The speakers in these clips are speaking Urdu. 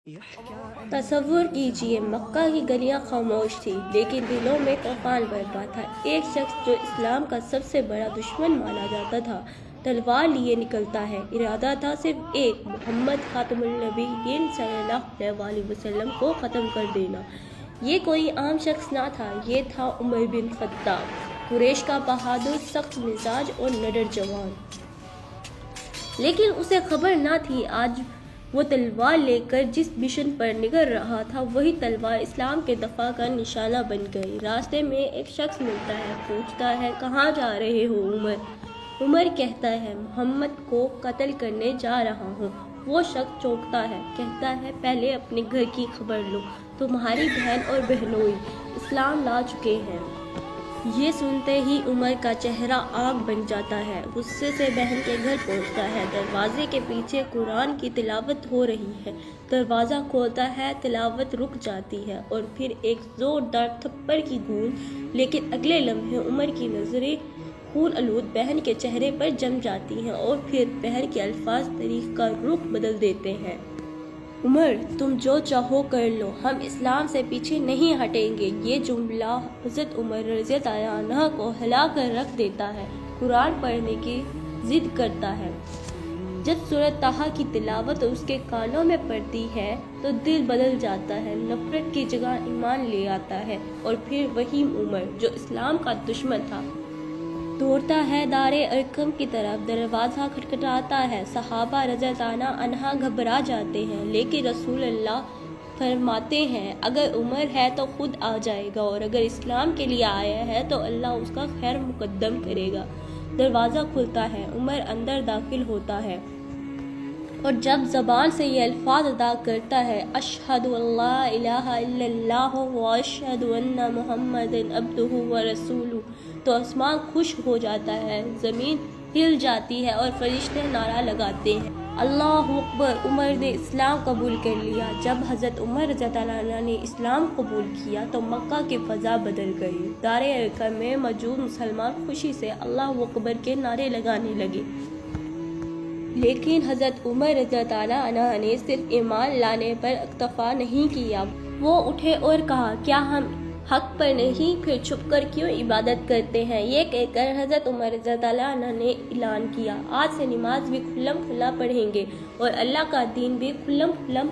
تصور کیجئے مکہ کی گلیاں خاموش تھیں لیکن دلوں میں طوفان برپا تھا۔ ایک شخص جو اسلام کا سب سے بڑا دشمن مانا جاتا تھا تلوار لیے نکلتا ہے۔ ارادہ تھا صرف ایک، محمد خاتم النبیین صلی اللہ علیہ وسلم کو ختم کر دینا۔ یہ کوئی عام شخص نہ تھا، یہ تھا عمر بن خطاب، قریش کا بہادر، سخت مزاج اور نڈر جوان۔ لیکن اسے خبر نہ تھی آج وہ تلوار لے کر جس مشن پر نکل رہا تھا وہی تلوار اسلام کے دفاع کا نشانہ بن گئی۔ راستے میں ایک شخص ملتا ہے، پوچھتا ہے کہاں جا رہے ہو عمر؟ عمر کہتا ہے محمد کو قتل کرنے جا رہا ہوں۔ وہ شخص چونکتا ہے، کہتا ہے پہلے اپنے گھر کی خبر لو، تمہاری بہن اور بہنوئی اسلام لا چکے ہیں۔ یہ سنتے ہی عمر کا چہرہ آگ بن جاتا ہے، غصے سے بہن کے گھر پہنچتا ہے۔ دروازے کے پیچھے قرآن کی تلاوت ہو رہی ہے۔ دروازہ کھولتا ہے، تلاوت رک جاتی ہے اور پھر ایک زوردار تھپڑ کی گونج، لیکن اگلے لمحے عمر کی نظریں خون آلود بہن کے چہرے پر جم جاتی ہیں اور پھر بہن کے الفاظ تاریخ کا رخ بدل دیتے ہیں۔ عمر، تم جو چاہو کر لو، ہم اسلام سے پیچھے نہیں ہٹیں گے۔ یہ جملہ حضرت عمر رضی اللہ عنہ کو ہلا کر رکھ دیتا ہے۔ قرآن پڑھنے کی ضد کرتا ہے۔ جب سورۃ طٰہٰ کی تلاوت اس کے کانوں میں پڑتی ہے تو دل بدل جاتا ہے، نفرت کی جگہ ایمان لے آتا ہے، اور پھر وہی عمر جو اسلام کا دشمن تھا دوڑتا ہے دار ارقم کی طرف۔ دروازہ کھٹکھٹاتا ہے، صحابہ رضی اللہ عنہ گھبرا جاتے ہیں، لیکن رسول اللہ فرماتے ہیں اگر عمر ہے تو خود آ جائے گا، اور اگر اسلام کے لیے آیا ہے تو اللہ اس کا خیر مقدم کرے گا۔ دروازہ کھلتا ہے، عمر اندر داخل ہوتا ہے اور جب زبان سے یہ الفاظ ادا کرتا ہے اشہد ان لا الہ الا اللہ واشہد ان محمدا عبدہ ورسولہ، تو آسمان خشک ہو جاتا ہے، زمین ہل جاتی ہے اور فرشتے نعرہ لگاتے ہیں اللہ اکبر، عمر نے اسلام قبول کر لیا۔ جب حضرت عمر رضی اللہ عنہ نے اسلام قبول کیا تو مکہ کی فضا بدل گئی۔ دار ارقم میں موجود مسلمان خوشی سے اللہ اکبر کے نعرے لگانے لگے۔ لیکن حضرت عمر رضی اللہ عنہ نے صرف ایمان لانے پر اکتفا نہیں کیا، وہ اٹھے اور کہا کیا ہم حق پر نہیں، پھر چھپ کر کیوں عبادت کرتے ہیں؟ یہ کہہ کر حضرت عمر رضی اللہ عنہ نے اعلان کیا آج سے نماز بھی کھلم کھلا پڑھیں گے اور اللہ کا دین بھی کھلم کھلا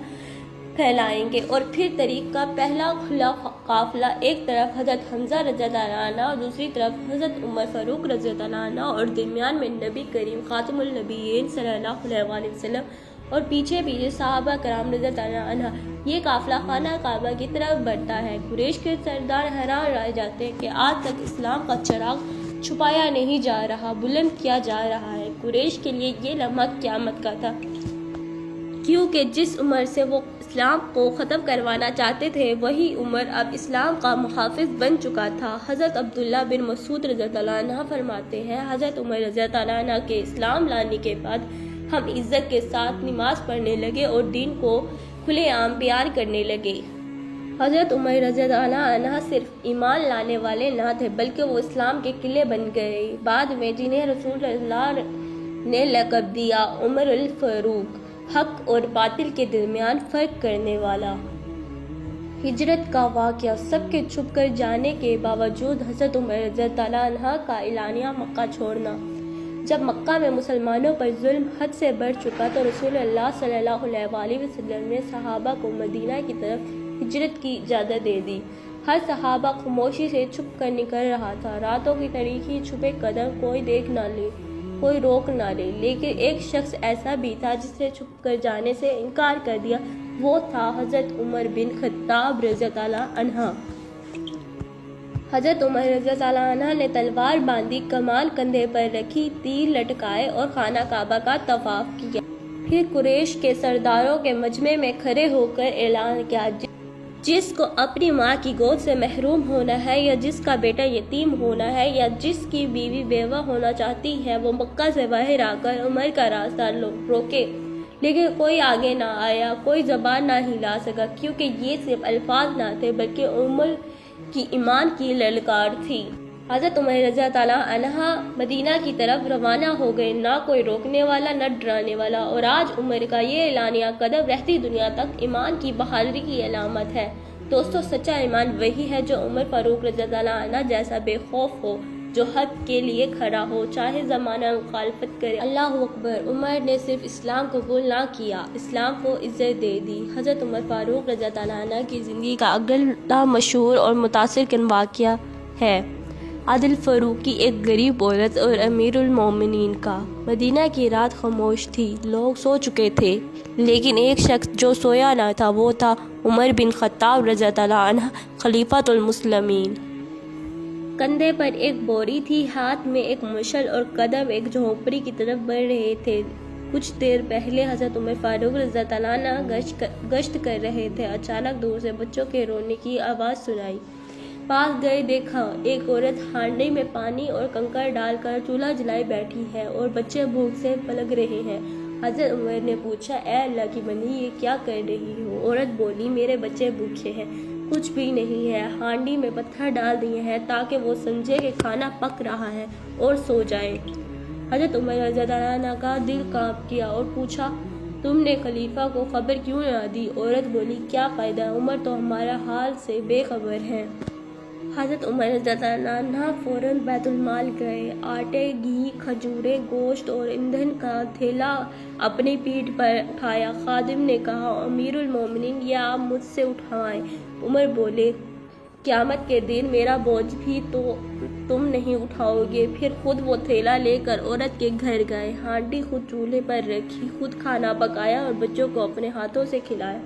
پھیلائیں گے۔ اور پھر طریق کا پہلا کھلا قافلہ ایک طرف حضرت حمزہ رضی اللہ عنہ اور دوسری طرف حضرت عمر فاروق رضی اللہ عنہ، اور درمیان میں نبی کریم خاتم النبیین صلی اللہ علیہ وسلم، اور پیچھے پیچھے صحابہ کرام رضی اللہ عنہ۔ یہ قافلہ خانہ کعبہ کی طرف بڑھتا ہے۔ قریش کے سردار حیران رہ جاتے ہیں کہ آج تک اسلام کا چراغ چھپایا نہیں جا رہا، بلند کیا جا رہا ہے۔ قریش کے لیے یہ لمحہ قیامت کا تھا، کیونکہ جس عمر سے وہ اسلام کو ختم کروانا چاہتے تھے وہی عمر اب اسلام کا محافظ بن چکا تھا۔ حضرت عبداللہ بن مسعود رضی اللہ عنہ فرماتے ہیں حضرت عمر رضی اللہ عنہ کے اسلام لانے کے بعد ہم عزت کے ساتھ نماز پڑھنے لگے اور دین کو کھلے عام بیان کرنے لگے۔ حضرت عمر رضی اللہ عنہ صرف ایمان لانے والے نہ تھے بلکہ وہ اسلام کے قلعے بن گئے۔ بعد میں جنہیں رسول اللہ نے لقب دیا عمر الفاروق، حق اور باطل کے درمیان فرق کرنے والا۔ ہجرت کا واقعہ سب کے چھپ کر جانے کے باوجود حضرت عمر رضی اللہ عنہ کا اعلانیہ مکہ چھوڑنا۔ جب مکہ میں مسلمانوں پر ظلم حد سے بڑھ چکا تو رسول اللہ صلی اللہ علیہ وسلم نے صحابہ کو مدینہ کی طرف ہجرت کی اجازت دے دی۔ ہر صحابہ خاموشی سے چھپ کر نکل رہا تھا، راتوں کی تاریکی، چھپے قدم، کوئی دیکھ نہ لے، کوئی روک نہ لے۔ لیکن ایک شخص ایسا بھی تھا جس نے چھپ کر جانے سے انکار کر دیا، وہ تھا حضرت عمر بن خطاب رضی اللہ عنہ۔ حضرت عمر رضی اللہ عنہ نے تلوار باندھی، کمان کندھے پر رکھی، تیر لٹکائے اور خانہ کعبہ کا طواف کیا۔ پھر قریش کے سرداروں کے مجمع میں کھڑے ہو کر اعلان کیا جس کو اپنی ماں کی گود سے محروم ہونا ہے، یا جس کا بیٹا یتیم ہونا ہے، یا جس کی بیوی بیوہ ہونا چاہتی ہے، وہ مکہ سے باہر آ کر عمر کا راستہ روکے۔ لیکن کوئی آگے نہ آیا، کوئی زبان نہ ہلا سکا، کیونکہ یہ صرف الفاظ نہ تھے بلکہ عمر کی ایمان کی للکار تھی۔ حضرت عمر رضی اللہ عنہ مدینہ کی طرف روانہ ہو گئے، نہ کوئی روکنے والا نہ ڈرانے والا، اور آج عمر کا یہ اعلانیہ قدم رہتی دنیا تک ایمان کی بحالی کی علامت ہے۔ دوستو، سچا ایمان وہی ہے جو عمر فاروق رضی اللہ عنہ جیسا بے خوف ہو، جو حق کے لیے کھڑا ہو، چاہے زمانہ مخالفت کرے۔ اللہ اکبر! عمر نے صرف اسلام قبول نہ کیا، اسلام کو عزت دے دی۔ حضرت عمر فاروق رضی اللہ عنہ کی زندگی کا اگلا مشہور اور متاثر کن واقعہ ہے عادل فاروقی، ایک غریب عورت اور امیر المومنین کا۔ مدینہ کی رات خاموش تھی، لوگ سو چکے تھے، لیکن ایک شخص جو سویا نہ تھا وہ تھا عمر بن خطاب رضی اللہ عنہ، خلیفۃ المسلمین۔ کندھے پر ایک بوری تھی، ہاتھ میں ایک مشعل، اور قدم ایک جھونپڑی کی طرف بڑھ رہے تھے۔ کچھ دیر پہلے حضرت عمر فاروق رضی اللہ عنہ گشت کر رہے تھے، اچانک دور سے بچوں کے رونے کی آواز سنائی۔ پاس گئے، دیکھا ایک عورت ہانڈی میں پانی اور کنکر ڈال کر چولہا جلائے بیٹھی ہے اور بچے بھوک سے پلک رہے ہیں۔ حضرت عمر نے پوچھا، اے اللہ کی بندی، یہ کیا کر رہی ہو؟ عورت بولی، میرے بچے بھوکے ہیں، کچھ بھی نہیں ہے، ہانڈی میں پتھر ڈال دیے ہیں تاکہ وہ سمجھے کہ کھانا پک رہا ہے اور سو جائے۔ حضرت عمر رضی اللہ عنہ کا دل کانپ گیا اور پوچھا، تم نے خلیفہ کو خبر کیوں نہ دی؟ عورت بولی، کیا فائدہ، عمر تو ہمارا حال سے بے خبر ہے۔ حضرت عمر رضی اللہ عنہ فوراً بیت المال گئے، آٹے، گھی، کھجوریں، گوشت اور ایندھن کا تھیلا اپنی پیٹھ پر اٹھایا۔ خادم نے کہا، امیر المومنین، یہ آپ مجھ سے اٹھوائیں۔ عمر بولے، قیامت کے دن میرا بوجھ بھی تو تم نہیں اٹھاؤ گے۔ پھر خود وہ تھیلا لے کر عورت کے گھر گئے، ہانڈی خود چولہے پر رکھی، خود کھانا پکایا اور بچوں کو اپنے ہاتھوں سے کھلایا۔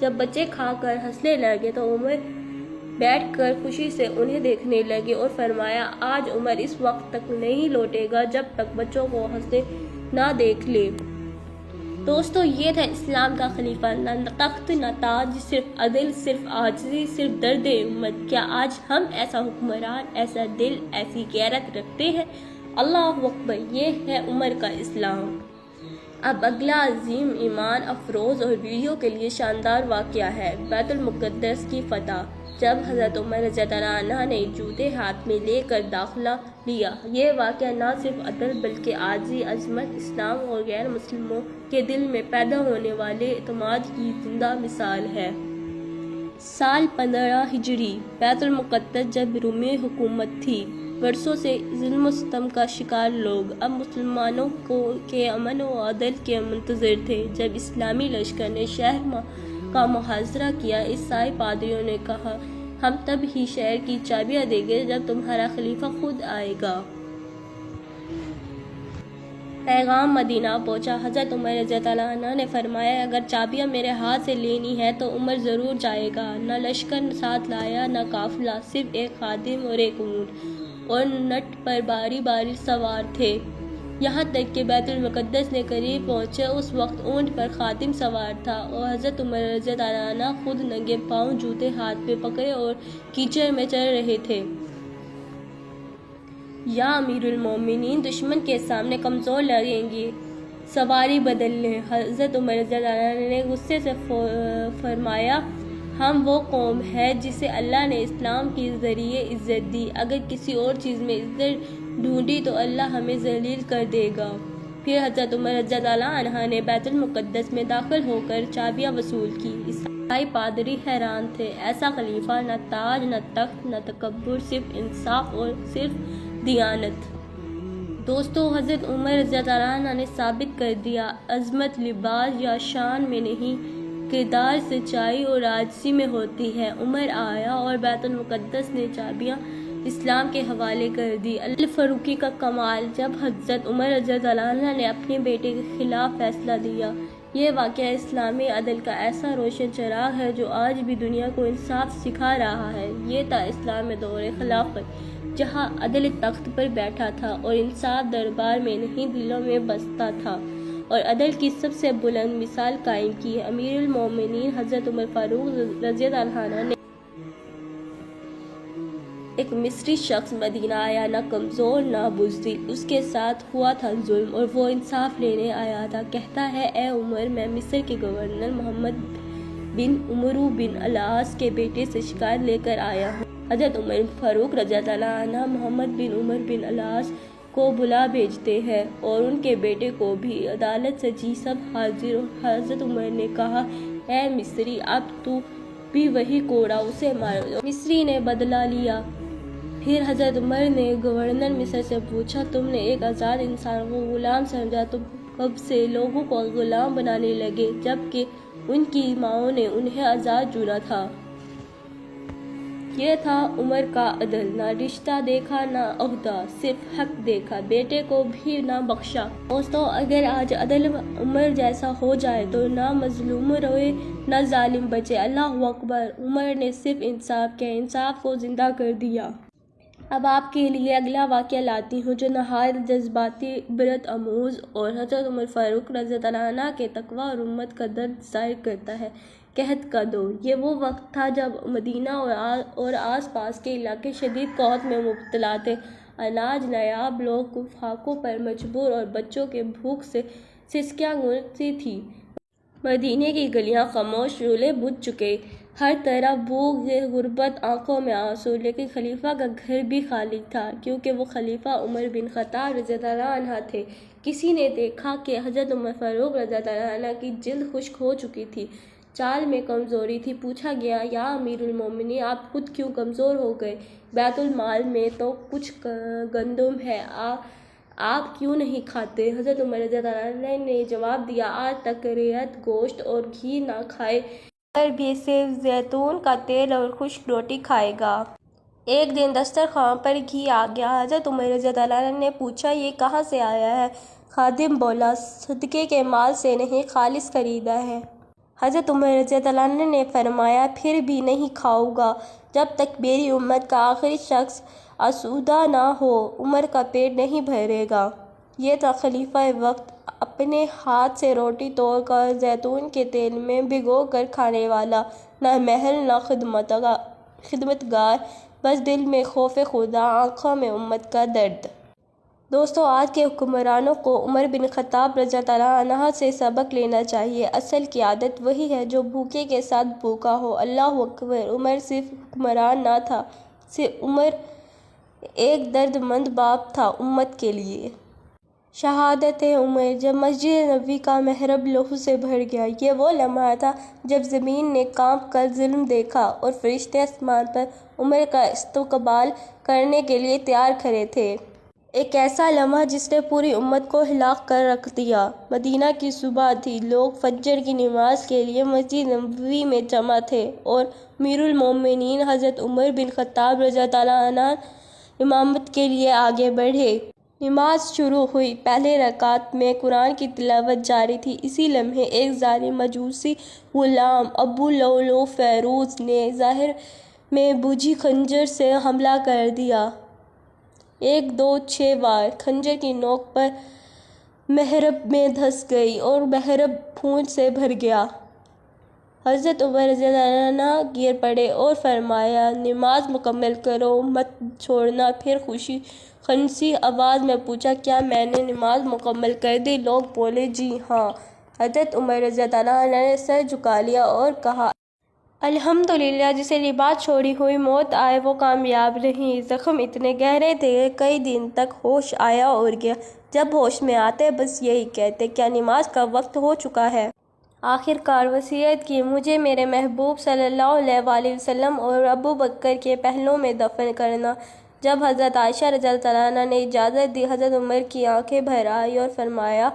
جب بچے کھا کر ہنسنے لگے تو عمر بیٹھ کر خوشی سے انہیں دیکھنے لگے اور فرمایا، آج عمر اس وقت تک نہیں لوٹے گا جب تک بچوں کو ہنستے نہ دیکھ لے۔ دوستو، یہ تھا اسلام کا خلیفہ، نہ تخت نہ تاج، صرف عدل، صرف عاجزی، صرف درد امت۔ کیا آج ہم ایسا حکمران، ایسا دل، ایسی غیرت رکھتے ہیں؟ اللہ اکبر! یہ ہے عمر کا اسلام۔ اب اگلا عظیم ایمان افروز اور ویڈیو کے لیے شاندار واقعہ ہے، بیت المقدس کی فتح۔ جب حضرت عمر رضی اللہ عنہ نے جوتے ہاتھ میں لے کر داخلہ لیا، یہ واقعہ نہ صرف عدل بلکہ عاجزی، عظمت، اسلام اور غیر مسلموں کے دل میں پیدا ہونے والے اعتماد کی زندہ مثال ہے۔ سال 15 ہجری، بیت المقدس جب رومی حکومت تھی، برسوں سے ظلم و ستم کا شکار لوگ اب مسلمانوں کے امن و عدل کے منتظر تھے۔ جب اسلامی لشکر نے شہر کا محاصرہ کیا، عیسائی پادریوں نے کہا، ہم تب ہی شہر کی چابیاں دیں گے جب تمہارا خلیفہ خود آئے گا۔ پیغام مدینہ پہنچا۔ حضرت عمر رضی اللہ عنہ نے فرمایا، اگر چابیاں میرے ہاتھ سے لینی ہے تو عمر ضرور جائے گا۔ نہ لشکر ساتھ لایا نہ قافلہ، صرف ایک خادم اور ایک اونٹ، اور نٹ پر باری باری سوار تھے۔ یہاں تک کہ بیت المقدس نے قریب پہنچے، اس وقت اونٹ پر خادم سوار تھا اور حضرت عمر رضی اللہ عنہ خود ننگے پاؤں جوتے ہاتھ میں پکڑے اور کیچڑ میں چل رہے تھے۔ یا امیر المومنین، دشمن کے سامنے کمزور لگیں گے، سواری بدل لیں۔ حضرت عمر رضی اللہ عنہ نے غصے سے فرمایا، ہم وہ قوم ہے جسے اللہ نے اسلام کے ذریعے عزت دی، اگر کسی اور چیز میں عزت ڈھونڈی تو اللہ ہمیں ذلیل کر دے گا۔ پھر حضرت عمر رضی اللہ عنہ نے بیت المقدس میں داخل ہو کر چابیاں وصول کی۔ عیسائی پادری حیران تھے، ایسا خلیفہ، نہ تاج نہ تخت نہ تکبر، صرف انصاف اور صرف دیانت۔ دوستو، حضرت عمر رضی اللہ عنہ نے ثابت کر دیا، عظمت لباس یا شان میں نہیں، کردار، سچائی اور عاجزی میں ہوتی ہے۔ عمر آیا اور بیت المقدس نے چابیاں اسلام کے حوالے کر دی۔ عادل فاروقی کا کمال، جب حضرت عمر رضی اللہ عنہ نے اپنے بیٹے کے خلاف فیصلہ دیا۔ یہ واقعہ اسلامی عدل کا ایسا روشن چراغ ہے جو آج بھی دنیا کو انصاف سکھا رہا ہے۔ یہ تھا اسلام میں دور خلافت، جہاں عدل تخت پر بیٹھا تھا اور انصاف دربار میں نہیں دلوں میں بستا تھا، اور عدل کی سب سے بلند مثال قائم کی۔ امیر المومنین حضرت عمر فاروق رضی اللہ عنہ نے ایک مصری شخص مدینہ آیا، نہ کمزور نہ بزدل، اس کے ساتھ ہوا تھا ظلم اور وہ انصاف لینے آیا تھا۔ کہتا ہے، اے عمر، میں مصر کے گورنر محمد بن عمرو بن العاص کے بیٹے سے شکایت لے کر آیا ہوں۔ حضرت عمر فاروق رضی اللہ عنہ محمد بن عمر بن العاص کو بلا بھیجتے ہیں اور ان کے بیٹے کو بھی۔ عدالت سجی، سب حاضر، اور حضرت عمر نے کہا اے مصری، اب تو بھی وہی کوڑا، اسے مارو۔ مصری نے بدلہ لیا۔ پھر حضرت عمر نے گورنر مصر سے پوچھا تم نے ایک آزاد انسان کو غلام سمجھا تو کب سے لوگوں کو غلام بنانے لگے جبکہ ان کی ماؤں نے انہیں آزاد چنا تھا۔ یہ تھا عمر کا عدل، نہ رشتہ دیکھا نہ عہدہ، صرف حق دیکھا، بیٹے کو بھی نہ بخشا۔ دوستو، اگر آج عدل عمر جیسا ہو جائے تو نہ مظلوم روئے نہ ظالم بچے۔ اللہ اکبر۔ عمر نے صرف انصاف کیا، انصاف کو زندہ کر دیا۔ اب آپ کے لیے اگلا واقعہ لاتی ہوں جو نہایت جذباتی، عبرت آموز اور حضرت عمر فاروق رضی اللہ عنہ کے تقویٰ اور امت کا درد ظاہر کرتا ہے۔ قحط کا دور۔ یہ وہ وقت تھا جب مدینہ اور آس پاس کے علاقے شدید قحط میں مبتلا تھے۔ اناج نایاب، لوگ فاقوں پر مجبور اور بچوں کے بھوک سے سسکیاں گونجتی تھیں۔ مدینے کی گلیاں خاموش، شعلے بجھ چکے، ہر طرف بھوک، غربت، آنکھوں میں آنسو۔ لیکن خلیفہ کا گھر بھی خالی تھا کیونکہ وہ خلیفہ عمر بن خطاب رضی اللہ عنہ تھے۔ کسی نے دیکھا کہ حضرت عمر فاروق رضی اللہ عنہ کی جلد خشک ہو چکی تھی، چال میں کمزوری تھی۔ پوچھا گیا یا امیر المومنین، آپ خود کیوں کمزور ہو گئے؟ بیت المال میں تو کچھ گندم ہے، آپ کیوں نہیں کھاتے؟ حضرت عمر رضی اللہ عنہ نے جواب دیا آج تک رعیت گوشت اور گھی نہ کھائے، عمر بھی صرف زیتون کا تیل اور خشک روٹی کھائے گا۔ ایک دن دسترخوان پر گھی آ گیا۔ حضرت عمر رضی اللہ عنہ نے پوچھا یہ کہاں سے آیا ہے؟ خادم بولا صدقے کے مال سے نہیں، خالص خریدا ہے۔ حضرت عمر رضی اللہ عنہ نے فرمایا پھر بھی نہیں کھاؤں گا جب تک میری امت کا آخری شخص آسودہ نہ ہو، عمر کا پیٹ نہیں بھرے گا۔ یہ تھا خلیفہ وقت، اپنے ہاتھ سے روٹی توڑ کر زیتون کے تیل میں بھگو کر کھانے والا، نہ محل نہ خدمتگار، بس دل میں خوف خدا، آنکھوں میں امت کا درد۔ دوستو، آج کے حکمرانوں کو عمر بن خطاب رضی اللہ عنہ سے سبق لینا چاہیے۔ اصل قیادت وہی ہے جو بھوکے کے ساتھ بھوکا ہو۔ اللہ اکبر۔ عمر صرف حکمران نہ تھا، عمر ایک درد مند باپ تھا امت کے لیے۔ شہادت عمر، جب مسجد نبوی کا محراب لہو سے بھر گیا۔ یہ وہ لمحہ تھا جب زمین نے کانپ کر ظلم دیکھا اور فرشتے آسمان پر عمر کا استقبال کرنے کے لیے تیار کھڑے تھے۔ ایک ایسا لمحہ جس نے پوری امت کو ہلا کر رکھ دیا۔ مدینہ کی صبح تھی، لوگ فجر کی نماز کے لیے مسجد نبوی میں جمع تھے اور امیر المومنین حضرت عمر بن خطاب رضی اللہ عنہ امامت کے لیے آگے بڑھے۔ نماز شروع ہوئی۔ پہلے رکعت میں قرآن کی تلاوت جاری تھی۔ اسی لمحے ایک ظالم مجوسی غلام ابو لؤلؤ فیروز نے ظاہر میں بجھی خنجر سے حملہ کر دیا۔ 1 2 6 وار خنجر کی نوک پر محراب میں دھس گئی اور محراب خون سے بھر گیا۔ حضرت عمر رضی اللہ عنہ گر پڑے اور فرمایا نماز مکمل کرو، مت چھوڑنا۔ پھر خنسی آواز میں پوچھا کیا میں نے نماز مکمل کر دی؟ لوگ بولے جی ہاں۔ حضرت عمر رضی اللہ عنہ نے سر جھکا لیا اور کہا الحمدللہ، جسے لباس چھوڑی ہوئی موت آئے وہ کامیاب نہیں۔ زخم اتنے گہرے تھے کہ کئی دن تک ہوش آیا اور گیا۔ جب ہوش میں آتے بس یہی کہتے کیا نماز کا وقت ہو چکا ہے؟ آخر کار وصیت کی مجھے میرے محبوب صلی اللہ علیہ وآلہ وسلم اور ابو بکر کے پہلو میں دفن کرنا۔ جب حضرت عائشہ رضی اللہ عنہا نے اجازت دی، حضرت عمر کی آنکھیں بھر آئیں اور فرمایا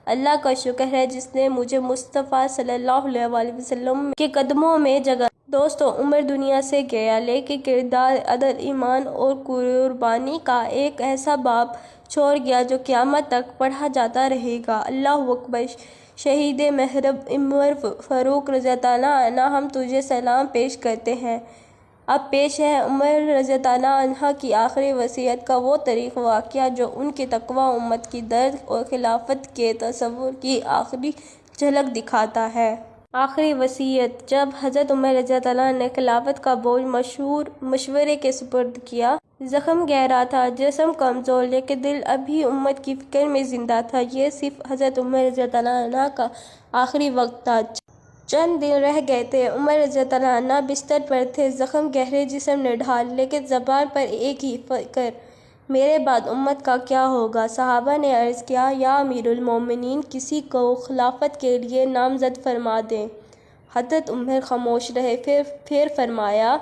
اللہ کا شکر ہے جس نے مجھے مصطفیٰ صلی اللہ علیہ وآلہ وسلم کے قدموں میں جگہ۔ دوستو، عمر دنیا سے گیا لیکن کردار، عدل، ایمان اور قربانی کا ایک ایسا باب چھوڑ گیا جو قیامت تک پڑھا جاتا رہے گا۔ اللہ اکبر۔ شہید محراب عمر فاروق رضی اللہ عنہ، ہم تجھے سلام پیش کرتے ہیں۔ اب پیش ہے عمر رضی اللہ عنہ کی آخری وصیت کا وہ تاریخی واقعہ جو ان کی تقویٰ، امت کی درد اور خلافت کے تصور کی آخری جھلک دکھاتا ہے۔ آخری وصیت۔ جب حضرت عمر رضی اللہ عنہ نے خلافت کا بوجھ مشورے کے سپرد کیا، زخم گہرا تھا، جسم کمزور، لیکن دل ابھی امت کی فکر میں زندہ تھا۔ یہ صرف حضرت عمر رضی اللہ عنہ کا آخری وقت تھا چند دن رہ گئے تھے۔ عمر رضی اللہ عنہ بستر پر تھے، زخم گہرے جسم نے ڈھال، لیکن زبان پر ایک ہی فکر، میرے بعد امت کا کیا ہوگا؟ صحابہ نے عرض کیا، یا امیر المومنین، کسی کو خلافت کے لیے نامزد فرما دیں۔ حضرت عمر خاموش رہے، پھر فرمایا،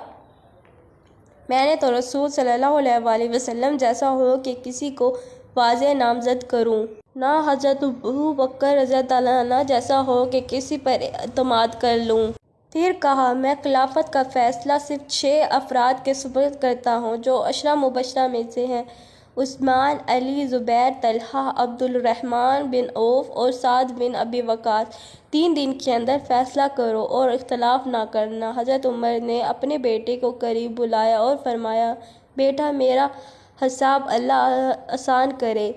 میں نے تو رسول صلی اللہ علیہ وسلم جیسا ہو کہ کسی کو واضح نامزد کروں، نہ حضرت ابو بکر رضی اللہ عنہ جیسا ہو کہ کسی پر اعتماد کر لوں۔ پھر کہا، میں خلافت کا فیصلہ صرف 6 افراد کے سپرد کرتا ہوں جو 10 مبشرہ میں سے ہیں، عثمان، علی، زبیر، طلحہ، عبد الرحمن بن عوف اور سعد بن ابی وقاص۔ 3 دن کے اندر فیصلہ کرو اور اختلاف نہ کرنا۔ حضرت عمر نے اپنے بیٹے کو قریب بلایا اور فرمایا، بیٹا، میرا حساب اللہ آسان کرے،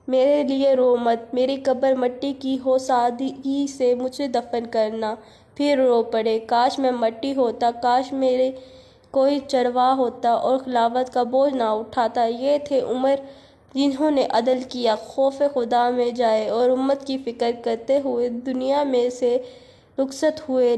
میرے لیے رو مت، میری قبر مٹی کی ہو، سادگی سے مجھے دفن کرنا۔ پھر رو پڑے، کاش میں مٹی ہوتا، کاش میرے کوئی چرواہا ہوتا اور خلافت کا بوجھ نہ اٹھاتا۔ یہ تھے عمر جنہوں نے عدل کیا، خوف خدا میں جائے اور امت کی فکر کرتے ہوئے دنیا میں سے رخصت ہوئے۔